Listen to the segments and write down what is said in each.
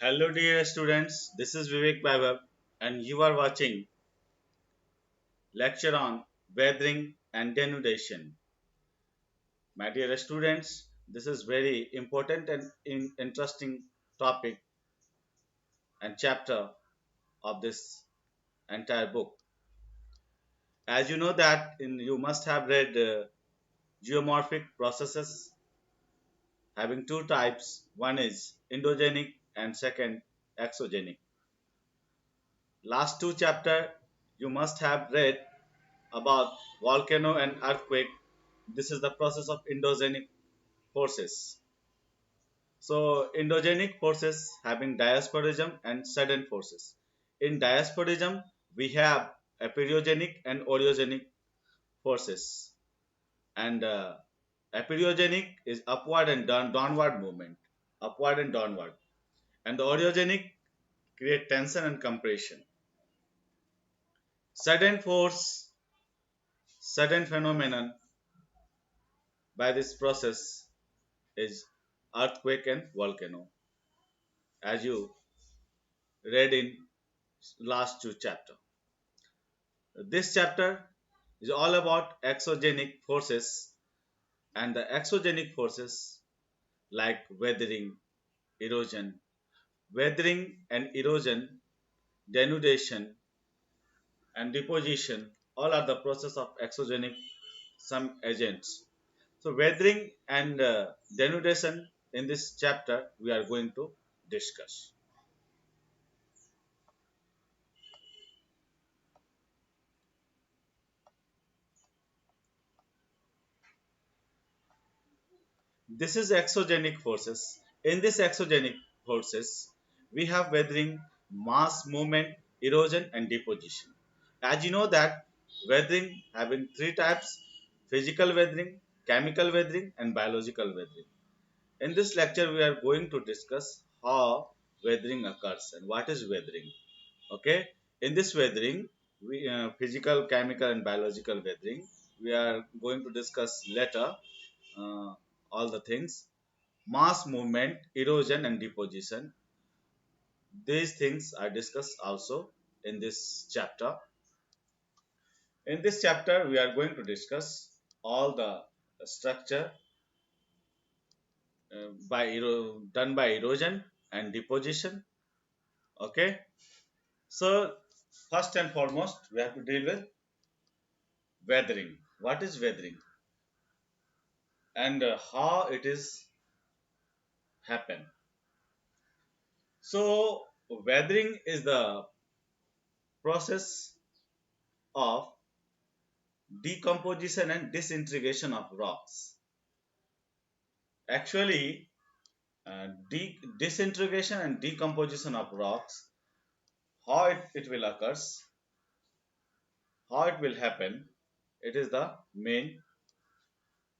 Hello, dear students. This is Vivek Vaibhav, and you are watching lecture on weathering and denudation. My dear students, this is very important and interesting topic and chapter of this entire book. As you know that you must have read geomorphic processes having two types. One is endogenic and second exogenic. Last two chapter you must have read about volcano and earthquake. This is the process of endogenic forces. So endogenic forces having diasporism and sudden forces. In diasporism, we have aperiogenic and orogenic forces. And aperiogenic is upward and downward movement, upward and downward. And the orogenic create tension and compression. Sudden force, sudden phenomenon by this process is earthquake and volcano, as you read in last two chapter. This chapter is all about exogenic forces, and the exogenic forces like weathering and erosion, denudation and deposition, all are the process of exogenic some agents. So weathering and denudation in this chapter we are going to discuss. This is exogenic forces. In this exogenic forces, we have weathering, mass movement, erosion, and deposition. As you know that weathering having three types: physical weathering, chemical weathering, and biological weathering. In this lecture, we are going to discuss how weathering occurs and what is weathering. Okay, in this weathering, physical, chemical, and biological weathering, we are going to discuss later uh, all the things. Mass movement, erosion, and deposition. These things are discussed also in this chapter. In this chapter, we are going to discuss all the structure done by erosion and deposition. Okay, so first and foremost, we have to deal with weathering. What is weathering and how it is happen? So, weathering is the process of decomposition and disintegration of rocks. Actually, disintegration and decomposition of rocks, how it will occurs, how it will happen, it is the main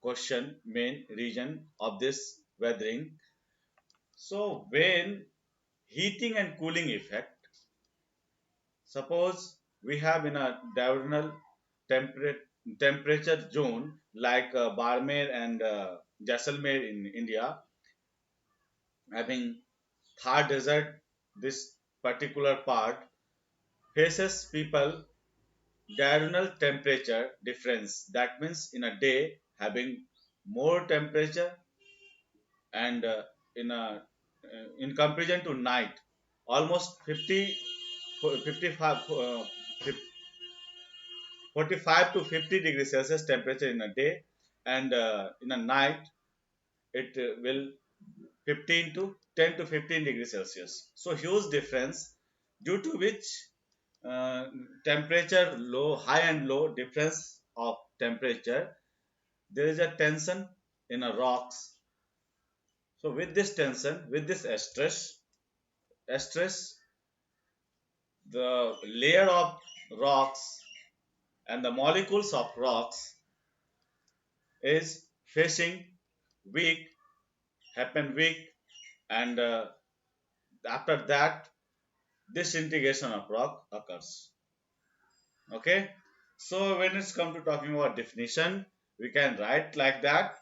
question, main region of this weathering. So, when heating and cooling effect, suppose we have in a diurnal temperate temperature zone like Barmer and Jaisalmer in India, having Thar Desert, this particular part faces people diurnal temperature difference. That means in a day having more temperature and in comparison to night almost 55 45 to 50 degrees Celsius temperature in a day, and in a night it will 15 to 10 to 15 degrees Celsius. So huge difference, due to which uh, temperature low, high and low difference of temperature, there is a tension in a rocks. So with this tension, with this stress, the layer of rocks and the molecules of rocks is facing weak, happen weak, and after that disintegration of rock occurs. Okay, so when it's come to talking about definition, we can write like that: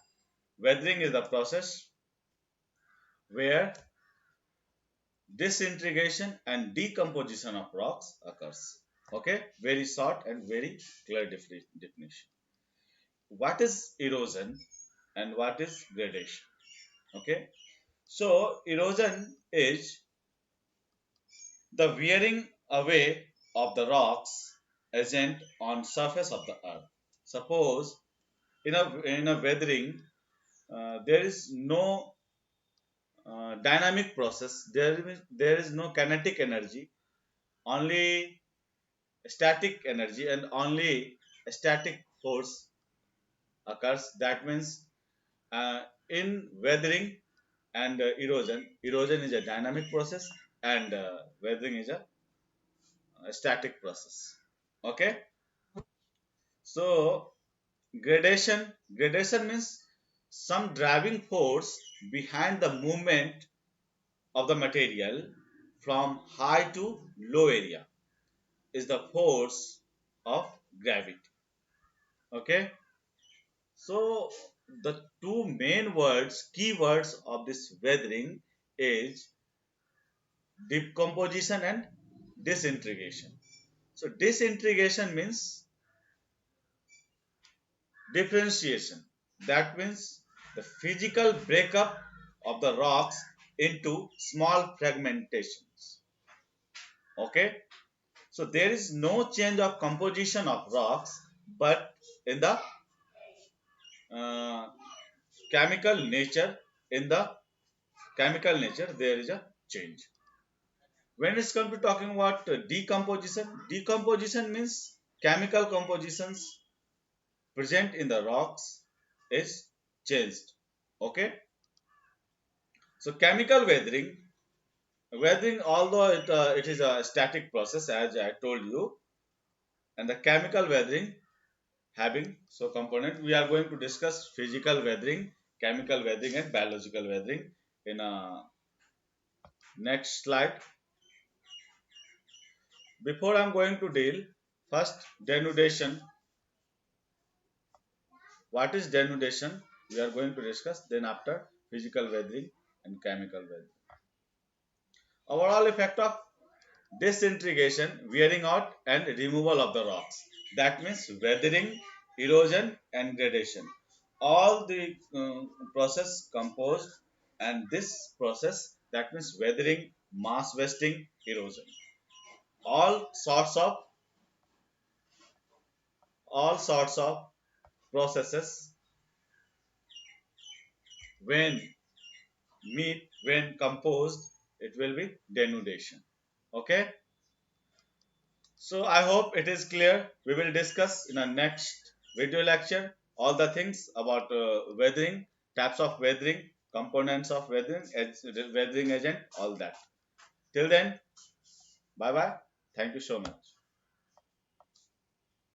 weathering is the process where disintegration and decomposition of rocks occurs. Okay, very short and very clear definition. What is erosion and what is gradation? Okay, so erosion is the wearing away of the rocks agent on surface of the earth. Suppose in a weathering, there is no dynamic process. There is no kinetic energy, only static energy, and only static force occurs. That means in weathering and erosion is a dynamic process, and weathering is a static process. Okay, so gradation means some driving force behind the movement of the material from high to low area is the force of gravity. Okay, so the two main words, keywords of this weathering is decomposition and disintegration. So disintegration means differentiation. That means the physical breakup of the rocks into small fragmentations. Okay, so there is no change of composition of rocks, but in the uh, chemical nature, in the chemical nature, there is a change. When it's come to talking about decomposition means chemical compositions present in the rocks is changed. Okay, so chemical weathering, although it is a static process as I told you, and the chemical weathering having so component, we are going to discuss physical weathering, chemical weathering, and biological weathering in a next slide. Before I'm going to deal, first denudation. What is denudation? We are going to discuss. Then after physical weathering and chemical weathering. Overall effect of disintegration, wearing out and removal of the rocks. That means weathering, erosion and gradation. All the process composed, and this process, that means weathering, mass wasting, erosion. All sorts of all sorts of processes when when composed, it will be denudation. Okay, so I hope it is clear. We will discuss in our next video lecture all the things about weathering, types of weathering, components of weathering, weathering agent, all that. Till then, bye bye. Thank you so much.